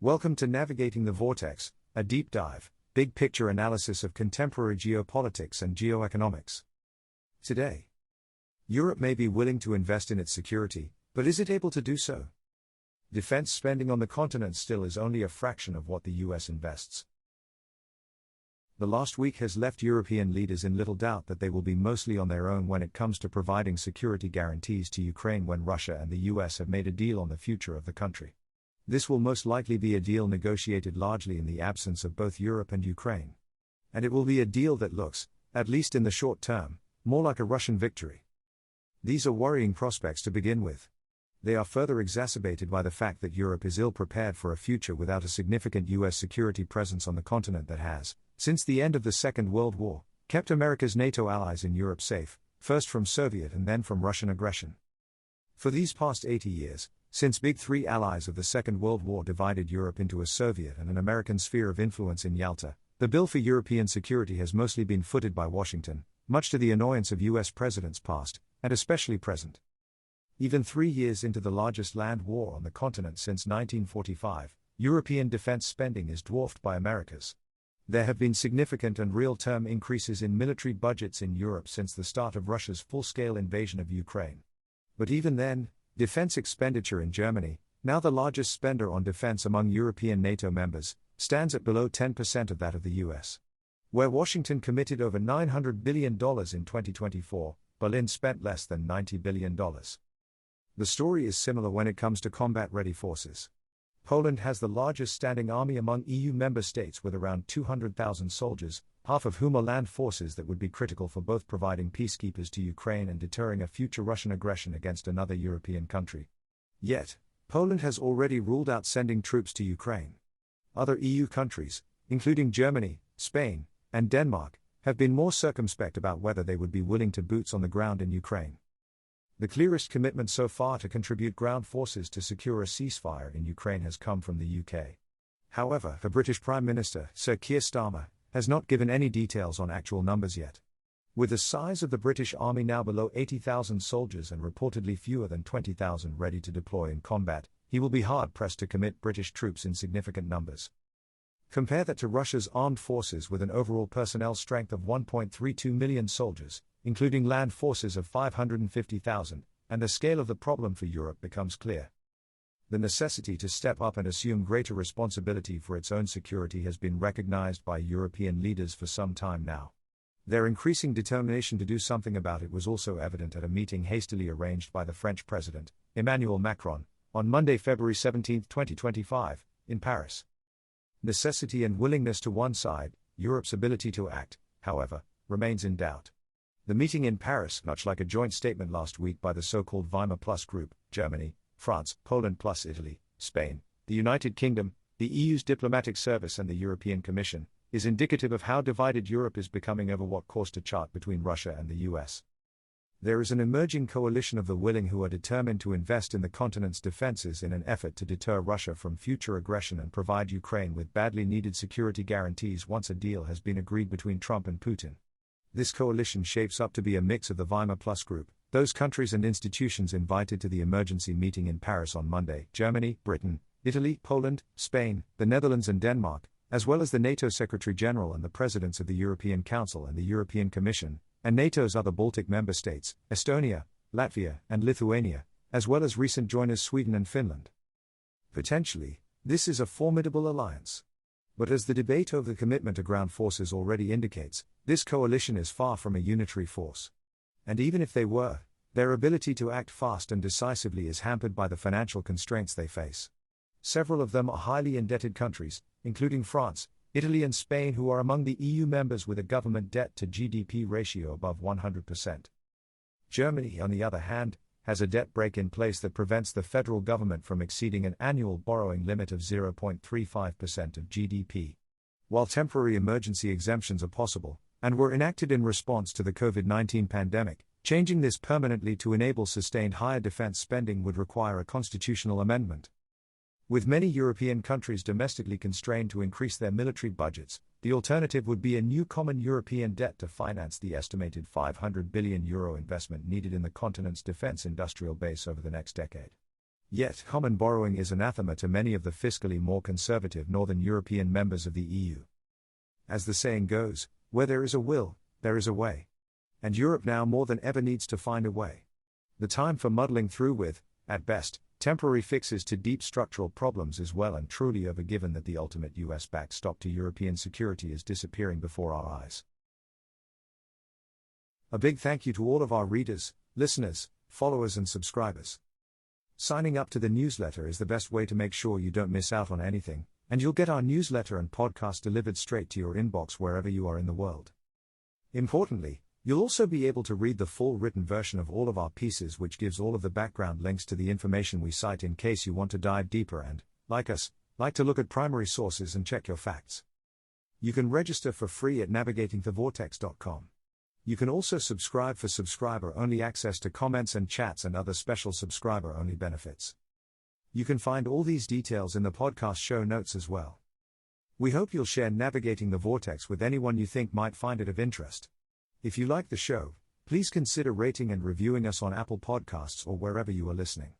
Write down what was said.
Welcome to Navigating the Vortex, a deep dive, big picture analysis of contemporary geopolitics and geoeconomics. Today, Europe may be willing to invest in its security, but is it able to do so? Defense spending on the continent still is only a fraction of what the US invests. The last week has left European leaders in little doubt that they will be mostly on their own when it comes to providing security guarantees to Ukraine when Russia and the US have made a deal on the future of the country. This will most likely be a deal negotiated largely in the absence of both Europe and Ukraine. And it will be a deal that looks, at least in the short term, more like a Russian victory. These are worrying prospects to begin with. They are further exacerbated by the fact that Europe is ill prepared for a future without a significant US security presence on the continent that has, since the end of the Second World War, kept America's NATO allies in Europe safe, first from Soviet and then from Russian aggression. For these past 80 years, since big three allies of the Second World War divided Europe into a Soviet and an American sphere of influence in Yalta, the bill for European security has mostly been footed by Washington, much to the annoyance of US presidents past, and especially present. Even 3 years into the largest land war on the continent since 1945, European defense spending is dwarfed by America's. There have been significant and real-term increases in military budgets in Europe since the start of Russia's full-scale invasion of Ukraine. But even then, defense expenditure in Germany, now the largest spender on defense among European NATO members, stands at below 10% of that of the US. Where Washington committed over $900 billion in 2024, Berlin spent less than $90 billion. The story is similar when it comes to combat-ready forces. Poland has the largest standing army among EU member states with around 200,000 soldiers, half of whom are land forces that would be critical for both providing peacekeepers to Ukraine and deterring a future Russian aggression against another European country. Yet, Poland has already ruled out sending troops to Ukraine. Other EU countries, including Germany, Spain, and Denmark, have been more circumspect about whether they would be willing to boots on the ground in Ukraine. The clearest commitment so far to contribute ground forces to secure a ceasefire in Ukraine has come from the UK. However, the British Prime Minister, Sir Keir Starmer, has not given any details on actual numbers yet. With the size of the British Army now below 80,000 soldiers and reportedly fewer than 20,000 ready to deploy in combat, he will be hard-pressed to commit British troops in significant numbers. Compare that to Russia's armed forces with an overall personnel strength of 1.32 million soldiers, including land forces of 550,000, and the scale of the problem for Europe becomes clear. The necessity to step up and assume greater responsibility for its own security has been recognized by European leaders for some time now. Their increasing determination to do something about it was also evident at a meeting hastily arranged by the French President, Emmanuel Macron, on Monday, February 17, 2025, in Paris. Necessity and willingness to one side, Europe's ability to act, however, remains in doubt. The meeting in Paris, much like a joint statement last week by the so-called Weimar Plus group, Germany, France, Poland plus Italy, Spain, the United Kingdom, the EU's diplomatic service and the European Commission, is indicative of how divided Europe is becoming over what course to chart between Russia and the US. There is an emerging coalition of the willing who are determined to invest in the continent's defenses in an effort to deter Russia from future aggression and provide Ukraine with badly needed security guarantees once a deal has been agreed between Trump and Putin. This coalition shapes up to be a mix of the Weimar Plus group, those countries and institutions invited to the emergency meeting in Paris on Monday, Germany, Britain, Italy, Poland, Spain, the Netherlands and Denmark, as well as the NATO Secretary-General and the Presidents of the European Council and the European Commission, and NATO's other Baltic member states, Estonia, Latvia, and Lithuania, as well as recent joiners Sweden and Finland. Potentially, this is a formidable alliance. But as the debate over the commitment to ground forces already indicates, this coalition is far from a unitary force. And even if they were, their ability to act fast and decisively is hampered by the financial constraints they face. Several of them are highly indebted countries, including France, Italy and Spain, who are among the EU members with a government debt to GDP ratio above 100%. Germany, on the other hand, has a debt brake in place that prevents the federal government from exceeding an annual borrowing limit of 0.35% of GDP. While temporary emergency exemptions are possible, and were enacted in response to the COVID-19 pandemic, changing this permanently to enable sustained higher defense spending would require a constitutional amendment. With many European countries domestically constrained to increase their military budgets, the alternative would be a new common European debt to finance the estimated €500 billion investment needed in the continent's defense industrial base over the next decade. Yet, common borrowing is anathema to many of the fiscally more conservative Northern European members of the EU. As the saying goes, where there is a will, there is a way. And Europe now more than ever needs to find a way. The time for muddling through with, at best, temporary fixes to deep structural problems is well and truly over, given that the ultimate US backstop to European security is disappearing before our eyes. A big thank you to all of our readers, listeners, followers and subscribers. Signing up to the newsletter is the best way to make sure you don't miss out on anything, and you'll get our newsletter and podcast delivered straight to your inbox wherever you are in the world. Importantly, you'll also be able to read the full written version of all of our pieces, which gives all of the background links to the information we cite in case you want to dive deeper and, like us, like to look at primary sources and check your facts. You can register for free at navigatingthevortex.com. You can also subscribe for subscriber-only access to comments and chats and other special subscriber-only benefits. You can find all these details in the podcast show notes as well. We hope you'll share Navigating the Vortex with anyone you think might find it of interest. If you like the show, please consider rating and reviewing us on Apple Podcasts or wherever you are listening.